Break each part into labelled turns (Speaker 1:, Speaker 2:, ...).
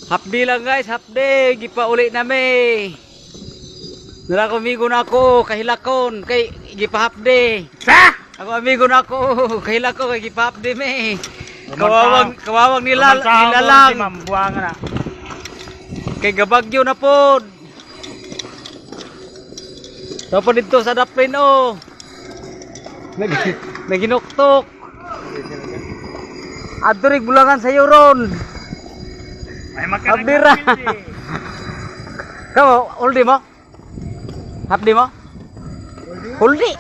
Speaker 1: Hapdi lang guys, hapdi. Gipauli nami. Nara ko amigo na ako, kahilakon. Kay gipahapdi.
Speaker 2: Sa!
Speaker 1: Ako amigo na ako, kahilakon. Kay gipahapdi me. Kawawang nilalang.
Speaker 2: Mambuang na.
Speaker 1: Kay gabagyo na po. Tapos dito sa dapin oh. Naginuktok. Adturig bulangan sa ron.
Speaker 2: Ay makanang
Speaker 1: Abdira. Kamu uldi mo? Hapdi mo? Uldi.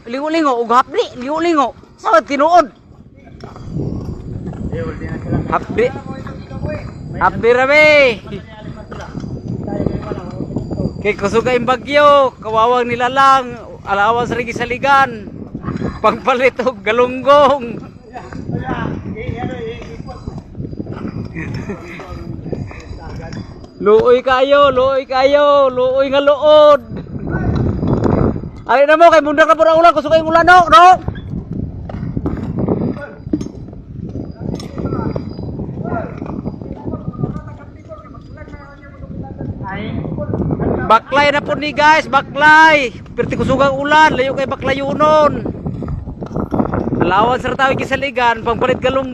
Speaker 1: Lingo-lingo ug hapdi, lingo-lingo. Sa tinuod. Hapdi. Hapdi rabe. Kay kusuga yung bagyo, kawawang nilalang, alawas rin saligan, pagpalit og galunggong. Luoy kayo, luoy nga luod. Ay na mo kay mundak na pura ulan, kusuga yung ulan no. Baklay na po ni guys, baklay. Perti kusugang ulan, layo kay baklayunon. Alawan sa tawi kisaligan, pagpalit galong